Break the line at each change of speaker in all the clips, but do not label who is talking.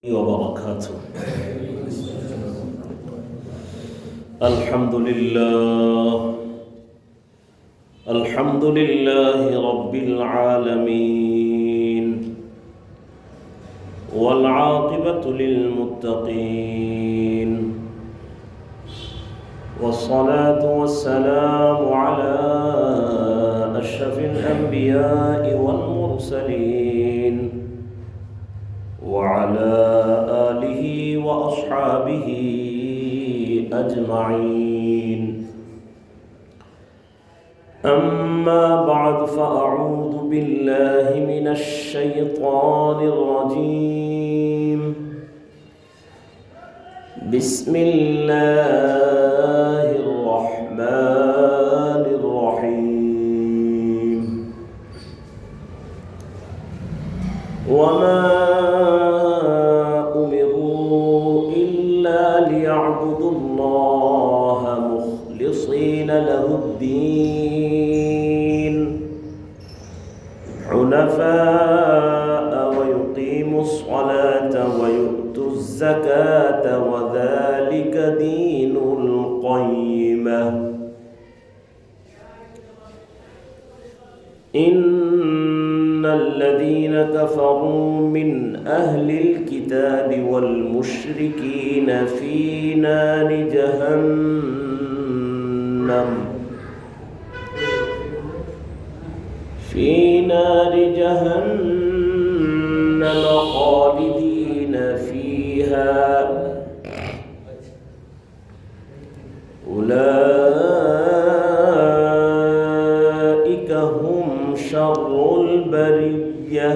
وبركاته. الحمد لله رب العالمين، والعاقبة للمتقين، والصلاة والسلام على أشرف الأنبياء والمرسلين، وعلى آله وأصحابه أجمعين. أما بعد، فأعوذ بالله من الشيطان الرجيم. بسم الله الرحمن الرحيم. وما ليعبدوا الله مخلصين له الدين حنفاء، ويقيموا الصلاة ويؤتوا الزكاة، وذلك دين القيمة. إن الذين كفروا من أهل الكتاب والمشركين في نار جهنم خالدين فيها، أولئك هم شر البرية.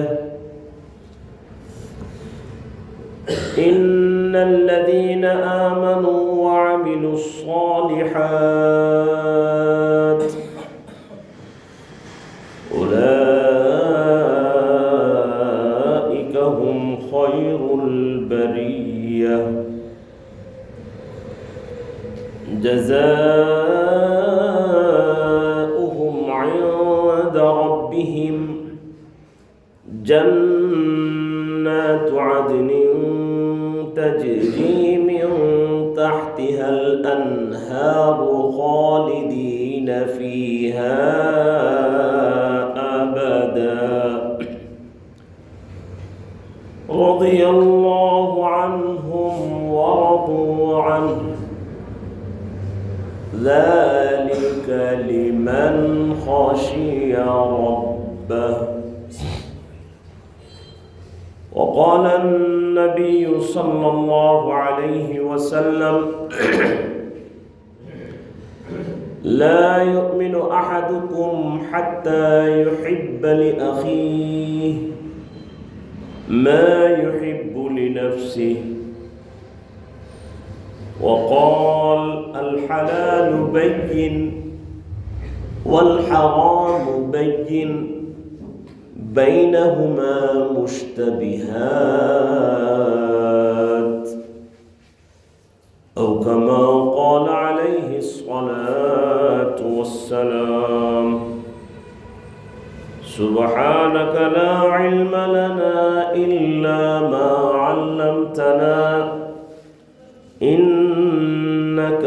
إن الذين آمنوا وعملوا الصالحات أولئك هم خير البرية، جزاؤهم عند ربهم جنات عدن تجري من تحتها الأنهار خالدين فيها أبدا، رضي الله عنهم ورضوا عنه، ذلك لمن خشي ربه. وقال النبي صلى الله عليه وسلم: لا يؤمن أحدكم حتى يحب لأخيه ما يحب لنفسه. وقال: الحلال بين والحرام بين، بينهما مشتبهات، أو كما قال عليه الصلاة والسلام. سبحانك لا علم لنا إلا ما علمتنا، إنك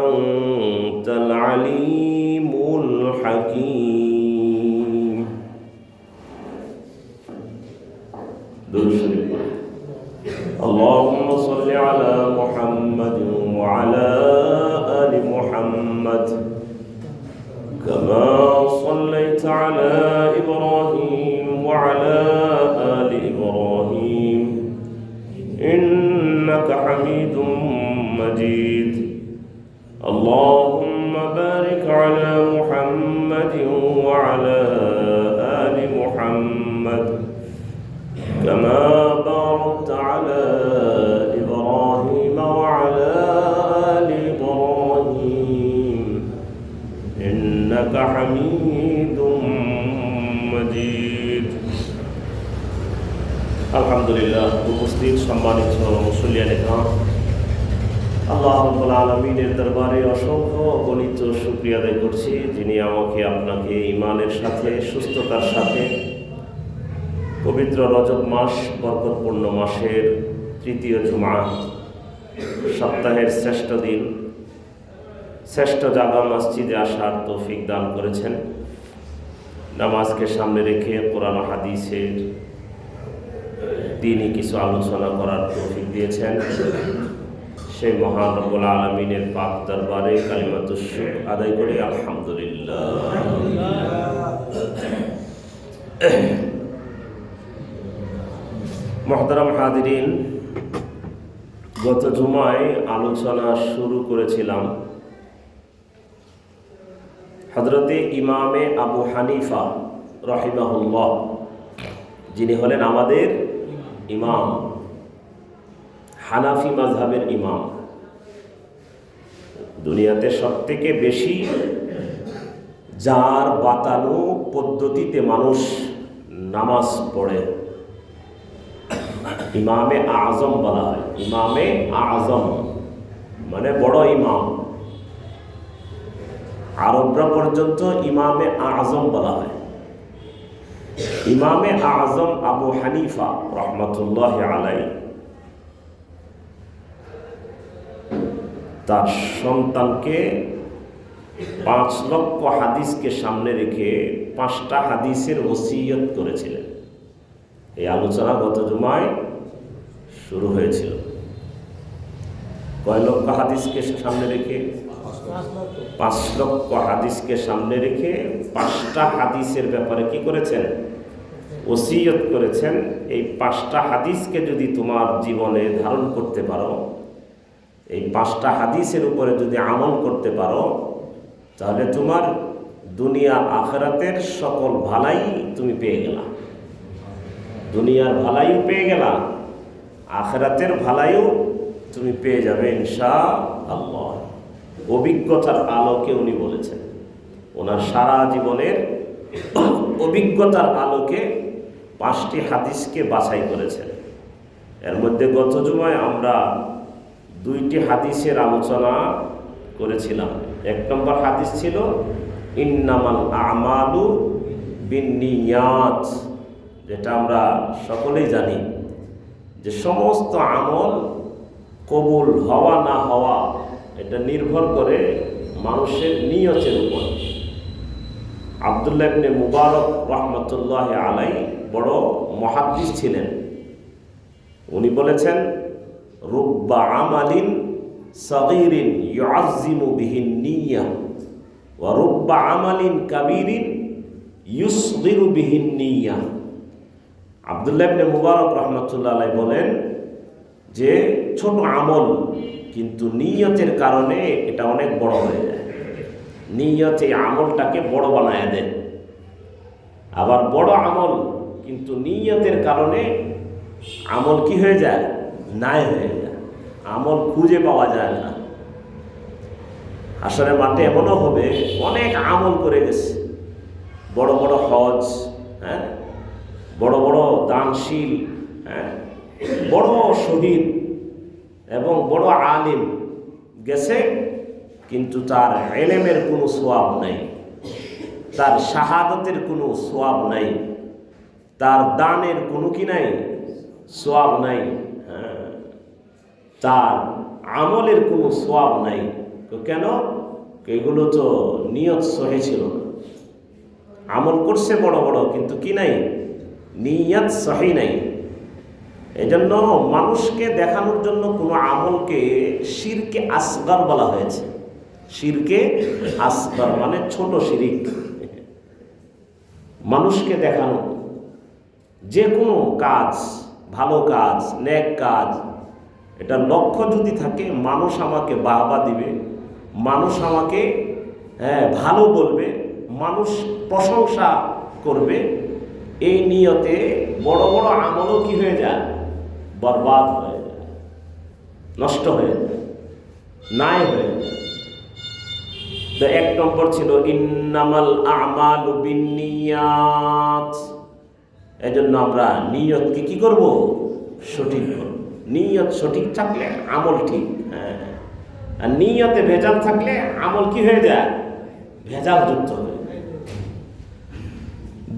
أنت العليم الحكيم. اللهم صل على محمد وعلى آل محمد، كما صليت على إبراهيم وعلى آل إبراهيم إنك حميد مجيد. اللهم بارك على محمد وعلى آل محمد، كما باركت على إبراهيم وعلى آل إبراهيم إنك حميد مجيد। আলহামদুলিল্লাহ। উপস্থিত সম্মানিত মুসল্লিয়ানে কিরাম, আল্লাহ রাব্বুল আলামিনের দরবারে অসংখ্য অগণিত শুকরিয়া আদায় করছি, যিনি আমাকে আপনাকে ঈমানের সাথে সুস্থতার সাথে পবিত্র রজব মাস বরকতপূর্ণ মাসের তৃতীয় জুমা, সপ্তাহের শ্রেষ্ঠ দিন, শ্রেষ্ঠ জাগা মসজিদে আসার তৌফিক দান করেছেন। নামাজকে সামনে রেখে কোরআন হাদিসের দিনই কিছু আলোচনা করার তৌফিক দিয়েছেন। সেই মহান রব্বুল আলামিনের পাক দরবারে কালিমাতুশ শুকর আদায় করি, আলহামদুলিল্লাহ। মুহতারাম হাজিরিন, গত জুমায় আলোচনা শুরু করেছিলাম হযরতে ইমামে আবু হানিফা রাহিমাহুল্লাহ, যিনি হলেন আমাদের ইমাম, হানাফি মাযহাবের ইমাম। দুনিয়াতে সবথেকে বেশি যার বাতানো পদ্ধতিতে মানুষ নামাজ পড়ে ইমামে আজম বলা হয়। ইমামে আজম মানে বড় ইমাম। আরবরা পর্যন্ত ইমামে আজম বলা হয়। ইমামে আজম আবু হানিফা রহমতুল্লাহ আলাইহি তার সন্তানকে 5 লক্ষ হাদিসকে সামনে রেখে 5টা হাদিসের ওসিয়ত করেছিলেন। এই আলোচনা গত জুমায় শুরু হয়েছিল। কয় লক্ষ হাদিসকে সামনে রেখে? 5 লক্ষ হাদিসকে সামনে রেখে 5টা হাদিসের ব্যাপারে কি করেছেন? ওসিয়ত করেছেন। এই 5টা হাদিসকে যদি তোমার জীবনে ধারণ করতে পারো, এই 5টা হাদিসের উপরে যদি আমল করতে পারো, তাহলে তোমার দুনিয়া আখিরাতের সকল ভালাই তুমি পেয়ে গেলা। দুনিয়ার ভালাইও পেয়ে গেলা, আখিরাতের ভালাইও তুমি পেয়ে যাবে ইনশাআল্লাহ। অভিজ্ঞতার আলোকে উনি বলেছেন, ওনার সারা জীবনের অভিজ্ঞতার আলোকে 5টি হাদিসকে বাছাই করেছেন। এর মধ্যে গত জুমায় আমরা 2টি হাদিসের আলোচনা করেছিলাম। 1 নম্বর হাদিস ছিল ইন্নামাল আমালু বিন্নিয়াত, যেটা আমরা সকলেই জানি যে সমস্ত আমল কবুল হওয়া না হওয়া এটা নির্ভর করে মানুষের নিয়তের উপর। আব্দুল্লাহ ইবনে মুবারক রহমতুল্লাহ আলাইহি বড় মুহাদ্দিস ছিলেন। উনি বলেছেন, রুব্বা আমালিন সাগীরিন ইউআযযিমু বিহিন নিয়্যাহ ওয়া রুব্বা আমালিন কাবীরিন ইউসগিরু বিহিন নিয়্যাহ। আব্দুল্লাহ ইবনে মুবারক রহমতুল্লাহ আলাইহি বলেন যে ছোট আমল কিন্তু নিয়তের কারণে এটা অনেক বড় হয়ে যায়। নিয়ত এই আমলটাকে বড় বানায় দেয়। আবার বড় আমল কিন্তু নিয়তের কারণে আমল কি হয়ে যায়? নাই হয়ে যায়, আমল খুঁজে পাওয়া যায় না। হাসরের মাঠে এমনও হবে অনেক আমল করে গেছে, বড় বড় হজ, বড় বড় দানশীল, বড় শহীদ এবং বড় আলিম গেছে, কিন্তু তার ইলমের কোনো সওয়াব নাই, তার শাহাদাতের কোনো সওয়াব নাই, তার দানের কোনো কি নাই? সওয়াব নাই, তার আমলের কোনো সওয়াব নাই। তো কেন? এগুলো তো নিয়ত সহি ছিল না। আমল করছে বড় বড়, কিন্তু কি নাই? নিয়ত সহি নাই। এজন্য মানুষকে দেখানোর জন্য কোনো আমলকে শিরকে আসগর বলা হয়েছে। শিরকে আসগর মানে ছোট শিরিক। মানুষকে দেখানো যে কোনো কাজ, ভালো কাজ, নেক কাজ, এটা লক্ষ্য যদি থাকে মানুষ আমাকে বাহবা দিবে, মানুষ আমাকে ভালো বলবে, মানুষ প্রশংসা করবে, এই নিয়তে বড় বড় আমলও কি হয়ে যায়? বরবাদ হয়ে যায়, নষ্ট হয়ে যায়, নাই হয়ে যায়। তো 1 নম্বর ছিল ইন্নামাল আমালু বিন্নিয়াত। এজন্য আমরা নিয়তকে কি করব? সঠিক করব। নিয়ত সঠিক থাকলে আমল ঠিক, আর নিয়তে ভেজাল থাকলে আমল কি হয়ে যায়? ভেজাল যুক্ত হয়ে যায়।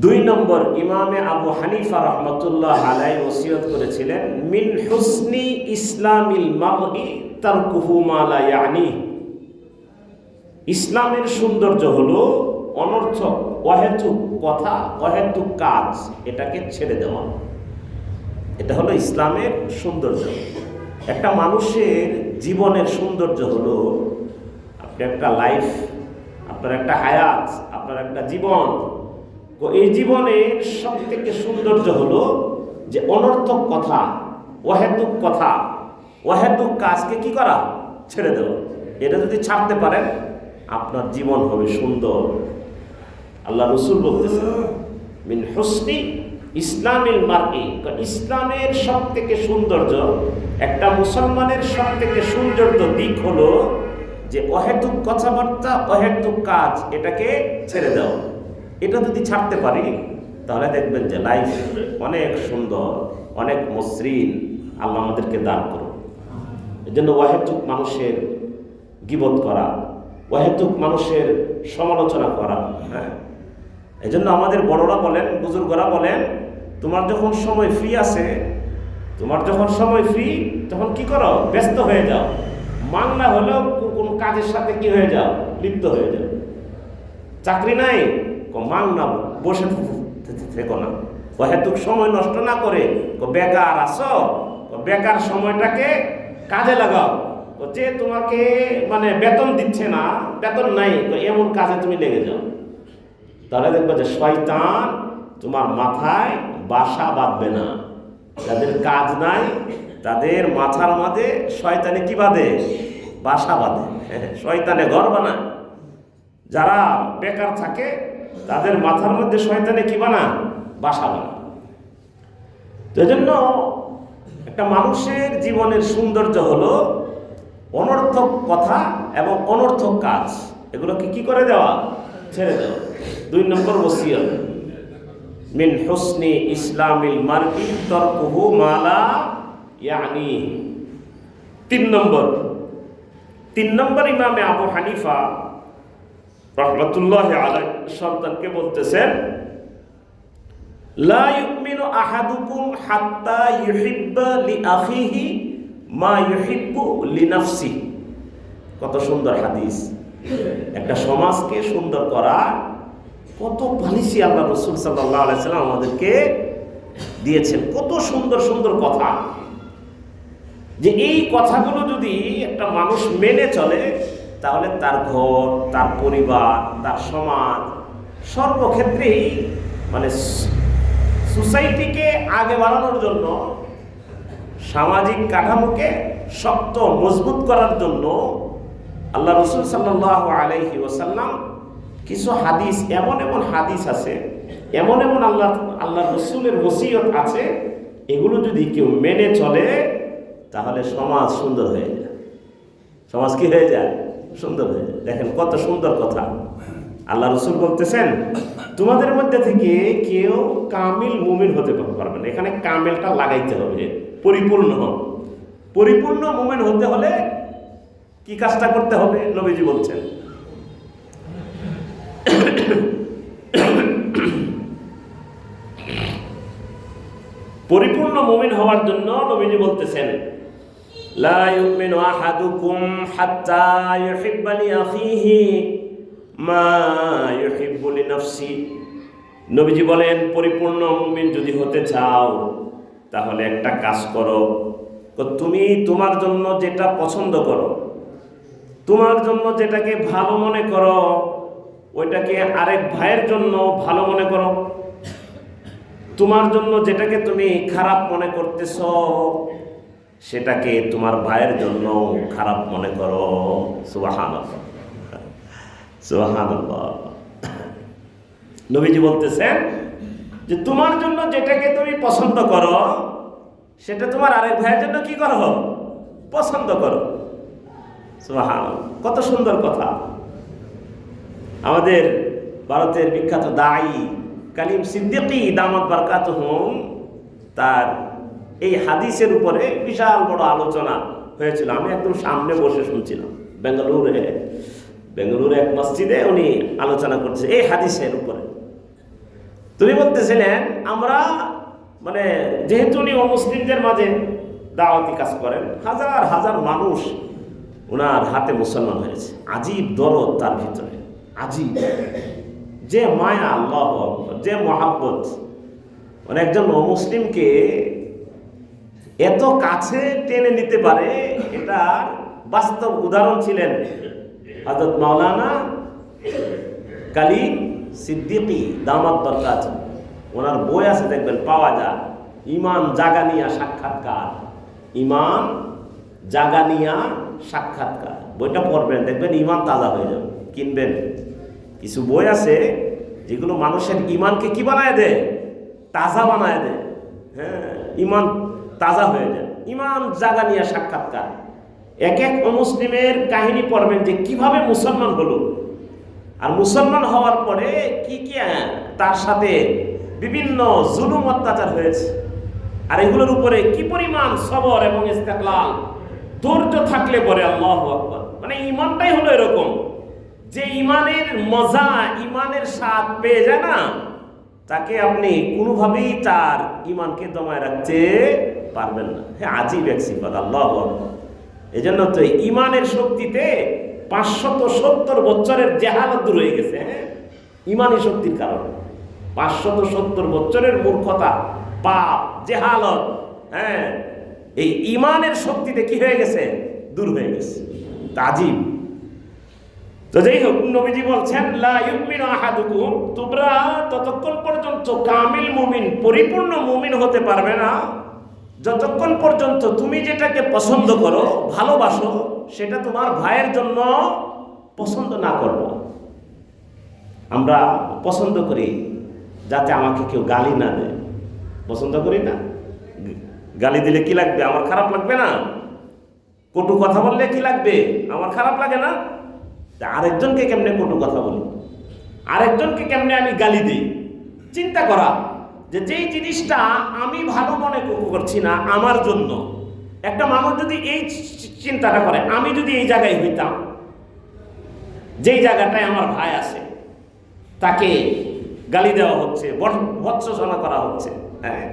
2 নম্বর, ইমামে আবু হানিফা রহমতুল্লাহ আলাইহি ওসিয়ত করেছিলেন, মিন হুসনি ইসলামিল মারই তারকুহু মা লা ইয়ানি। ইসলামের সৌন্দর্য হলো অনর্থক অহেতুক কথা, অহেতুক কাজ, এটাকে ছেড়ে দেওয়া। এটা হলো ইসলামের সৌন্দর্য। একটা মানুষের জীবনের সৌন্দর্য হলো, আপনি একটা লাইফ, আপনার একটা হায়াত, আপনার একটা জীবন, তো এই জীবনের সব থেকে সৌন্দর্য হলো যে অনর্থক কথা, অহেতুক কথা, অহেতুক কাজকে কি করা, ছেড়ে দেওয়া। এটা যদি ছাড়তে পারেন আপনার জীবন হবে সুন্দর। আল্লাহ রসুল বলতেছেন, মিন হুসনি ইসলামিল মারই, ইসলামের সব থেকে সৌন্দর্য, একটা মুসলমানের সব থেকে সৌন্দর্য দিক হলো যে অহেতুক কথাবার্তা, অহেতুক কাজ, এটাকে ছেড়ে দাও। এটা যদি ছাড়তে পারি তাহলে দেখবেন যে লাইফ অনেক সুন্দর, অনেক মসৃণ। আল্লাহ আমাদেরকে দান করুন। এই জন্য অহেতুক মানুষের গীবত করা, অহেতুক মানুষের সমালোচনা করা, হ্যাঁ, এই জন্য আমাদের বড়রা বলেন, বুজুর্গরা বলেন, তোমার যখন সময় ফ্রি আছে, তোমার যখন সময় ফ্রি, তখন কি করো, ব্যস্ত হয়ে যাও। মাংনা হলেও কোন কাজের সাথে কি হয়ে যাও, লিপ্ত হয়ে যাও। চাকরি নাই, মাংনা বসে থেকো না, অহেতুক সময় নষ্ট না করে বেকার আছো, বেকার সময়টাকে কাজে লাগাও। যে তোমাকে মানে বেতন দিচ্ছে না, বেতন নাই, এমন কাজে তুমি লেগে যাও। তাহলে দেখবে যে শয়তান তোমার মাথায় বাসা বাঁধবে না। যাদের কাজ নাই তাদের মাথার মাঝে শয়তানে কি বাঁধে, বাসা বাঁধে, শয়তানে ঘর বানায়। যারা বেকার থাকে তাদের মাথার মধ্যে শয়তানে কি বানায়, বাসা বানায়। তো এজন্য একটা মানুষের জীবনের সৌন্দর্য হলো অনর্থক কথা এবং অনর্থক কাজ, এগুলোকে কি করে দেওয়া, ছেড়ে দেওয়া। 2 নম্বর ওসিয়ত, মিন হুসনি ইসলামিল মারই তারকুহু মা লা ইয়ানি। 3 নম্বর, ইমামে আবু হানিফা রহমতুল্লাহ আলাইহি সন্তানকে বলতেছেন, লা ইউমিনু আহাদুকুম হাত্তা ইউহিব্বা লিআখিহি মা ইউহিব্বু লিনাফসিহি। কত সুন্দর হাদিস। একটা সমাজকে সুন্দর করা কত পলিসি আল্লাহ রাসূল সাল্লাল্লাহু আলাইহি সাল্লাম আমাদেরকে দিয়েছেন। কত সুন্দর সুন্দর কথা, যে এই কথাগুলো যদি একটা মানুষ মেনে চলে তাহলে তার ঘর, তার পরিবার, তার সমাজ, সর্বক্ষেত্রেই মানে সোসাইটিকে আগে বাড়ানোর জন্য, সামাজিক কাঠামোকে শক্ত মজবুত করার জন্য আল্লাহ রাসূল সাল্লাল্লাহু আলাইহি ওয়াসাল্লাম কিছু হাদিস, এমন এমন হাদিস আছে, এমন এমন আল্লাহ রাসূলের ওসিয়ত আছে, এগুলো যদি কেউ মেনে চলে তাহলে সমাজ সুন্দর হয়ে যায়। সমাজ কি হয়ে যায়, সুন্দর হয়ে যায়। দেখেন কত সুন্দর কথা। আল্লাহ রাসূল বলতেছেন, তোমাদের মধ্যে থেকে কেউ কামিল মুমিন হতে পারবে না। এখানে কামিলটা লাগাইতে হবে, পরিপূর্ণ। পরিপূর্ণ মুমিন হতে হলে কি কাজটা করতে হবে, নবীজি বলছেন, পরিপূর্ণ মুমিন হওয়ার জন্য নবীজি বলতেছেন, লা ইউমিনু আহাদুকুম হাত্তা ইউহিব্বা লিআখিহি মা ইউহিব্বু লিনাফসি। নবীজি বলেন, পরিপূর্ণ মুমিন যদি হতে চাও তাহলে একটা কাজ করো, তুমি তোমার জন্য যেটা পছন্দ করো, তোমার জন্য যেটাকে ভালো মনে করো, ওইটাকে আরেক ভাইয়ের জন্য ভালো মনে করো। তোমার জন্য যেটাকে তুমি খারাপ মনে করতেছ সেটাকে তোমার ভাইয়ের জন্য খারাপ মনে করো। সুবহানাল্লাহ, সুবহানাল্লাহ। নবীজি বলতেছেন যে তোমার জন্য যেটাকে তুমি পছন্দ করো সেটা তোমার আরেক ভাইয়ের জন্য কি করো, পছন্দ করো। সুবহানাল্লাহ, কত সুন্দর কথা। আমাদের ভারতের বিখ্যাত দাঈ কালিম সিদ্দিকী দামাত বারকাতুহুম, তার এই হাদিসের উপরে বিশাল বড় আলোচনা হয়েছিল। আমি একদম সামনে বসে শুনছিলাম। বেঙ্গালুরু এক মসজিদে উনি আলোচনা করছে এই হাদিসের উপরে। তুমি বলতেছিলেন আমরা মানে যেহেতু উনি অমুসলিমদের মাঝে দাওয়াতি কাজ করেন, হাজার হাজার মানুষ ওনার হাতে মুসলমান হয়েছে। আজীব দরদ তার ভিতরে, আজীব যে মায়া, আল্লাহু আকবার, যে মহাব্বত। মানে একজন অমুসলিমকে এত কাছে টেনে নিতে পারে, এটার বাস্তব উদাহরণ ছিলেন হযরত মাওলানা কালিম সিদ্দিকী দামাত বরকাতুহু। ওনার বই আছে, দেখবেন পাওয়া যায়, ইমান জাগানিয়া সাক্ষাৎকার। ইমান জাগানিয়া সাক্ষাৎকার বইটা পড়বেন, দেখবেন ইমান তাজা হয়ে যাবে। কিনবেন। কিছু বই আছে যেগুলো মানুষের ইমানকে কি বানায় দেয়, তাজা বানায় দেয়। হ্যাঁ, ইমান তাজা হয়ে যায়। ইমান জাগানিয়া সাক্ষাৎকার। এক এক অমুসলিমের কাহিনী পড়বেন যে কিভাবে মুসলমান হলো, আর মুসলমান হওয়ার পরে কি কি তার সাথে বিভিন্ন জুলুম অত্যাচার হয়েছে, আর এগুলোর উপরে কি পরিমাণ সবর এবং ইস্তেকলাল, ধৈর্য থাকলে পরে আল্লাহু আকবার। মানে ইমানটাই হলো এরকম যে ইমানের মজা, ইমানের স্বাদ পেয়ে যায় না, তাকে আপনি কোনোভাবেই তার ইমানকে দমায় রাখতে পারবেন না। হ্যাঁ, আজীব এক সিফাত, আল্লাহু আকবার। এই জন্য তো ইমানের শক্তিতে 570 বছরের জেহালত দূর হয়ে গেছে। হ্যাঁ, ইমানি শক্তির কারণে 570 বছরের মূর্খতা, পাপ, জেহালত, হ্যাঁ, এই ইমানের শক্তিতে কি হয়ে গেছে, দূর হয়ে গেছে। তাজিব। তো যাই হোক, নবীজি বলছেন লা ইউমিনু আহাদুকুম, তোমরা ততক্ষণ পর্যন্ত কামিল মুমিন, পরিপূর্ণ মুমিন হতে পারবে না যতক্ষণ পর্যন্ত তুমি যেটাকে পছন্দ করো, ভালোবাসো, সেটা তোমার ভাইয়ের জন্য পছন্দ না করো। আমরা পছন্দ করি যাতে আমাকে কেউ গালি না দেয়, পছন্দ করি না। গালি দিলে কি লাগবে, আমার খারাপ লাগবে না? কটু কথা বললে কি লাগবে, আমার খারাপ লাগে না? আরেকজনকে কেমনে কটু কথা বলি, আরেকজনকে কেমনে আমি গালি দিই, চিন্তা করা যে যেই জিনিসটা আমি ভালো মনে করছি না আমার জন্য। একটা মানুষ যদি এই চিন্তাটা করে, আমি যদি এই জায়গায় হইতাম, যেই জায়গাটায় আমার ভাই আছে, তাকে গালি দেওয়া হচ্ছে, ভৎসনা করা হচ্ছে, হ্যাঁ,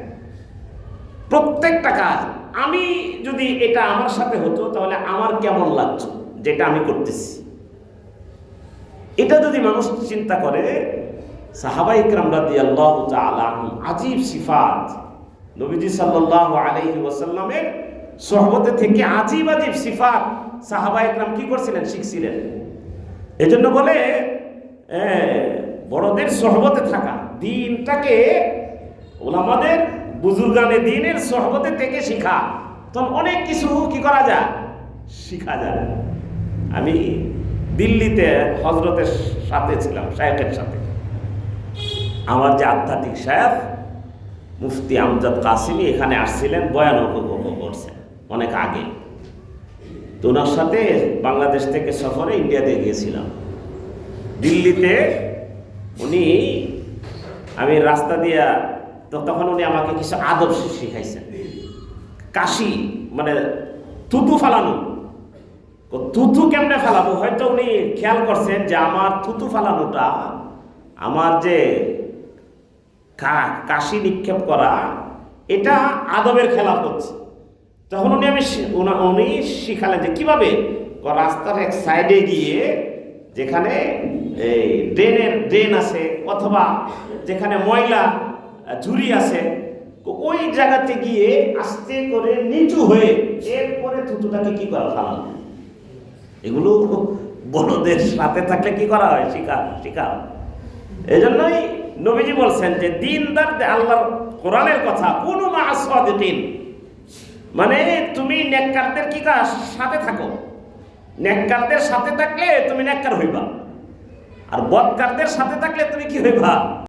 প্রত্যেকটা কাজ, আমি যদি এটা আমার সাথে হতো তাহলে আমার কেমন লাগতো যেটা আমি করতেছি। এটা যদি মানুষ চিন্তা করে, সাহাবা ইকরাম রাদিয়াল্লাহু তাআলা আনহুম, আজীব সিফাত নবীজি সাল্লাল্লাহু আলাইহি ওয়াসাল্লামের সোহবতে থেকে আজীব আজীব সিফাত সাহাবা ইকরাম কি করছিলেন, শিখছিলেন। এজন্য বলে বড়দের সোহবতে থাকা, দ্বীনটাকে উলামাদের, বুজুর্গানে দ্বীনের সোহবতে থেকে শিখা, তখন অনেক কিছু কি করা যায়, শিখা যায়। আমি দিল্লিতে হজরতের সাথে ছিলাম, শায়েখের সাথে। আমার যে আধ্যাত্মিক শায়েখ মুফতি আমজাদ কাসিমি এখানে আসছিলেন, বয়ান করছেন অনেক আগে। তো ওনার সাথে বাংলাদেশ থেকে সফরে ইন্ডিয়াতে গিয়েছিলাম। দিল্লিতে উনি, আমি রাস্তা দিয়া, তো তখন উনি আমাকে কিছু আদব শিখাইছেন। কাশি মানে থুতু ফালানো, থুতু কেমনে ফালাবো, হয়তো উনি খেয়াল করছেন যে আমার থুতু ফালানোটা, আমার যে কাশি নিক্ষেপ করা, এটা আদবের খেলাফ হচ্ছে। তখন উনি শিখালেন যে কিভাবে, রাস্তার এক সাইডে গিয়ে যেখানে এই ড্রেন আছে, অথবা যেখানে ময়লা ঝুড়ি আছে, ওই জায়গাতে গিয়ে আস্তে করে নিচু হয়ে এরপরে থুতুটাকে কি করা, ফালানো। এগুলো বড়দের সাথে থাকলে কি করা হয়, শিখা। এই জন্যই নবীজি বলছেন যে দিনদার, আল্লাহর কোরআনের কথা, কুনু মা'আস সাদিকিন, মানে তুমি নেককারদের কি সাথে থাকো। নেককারদের সাথে থাকলে তুমি নেককার হইবা, আর বদকারদের সাথে থাকলে তুমি কি হইবা,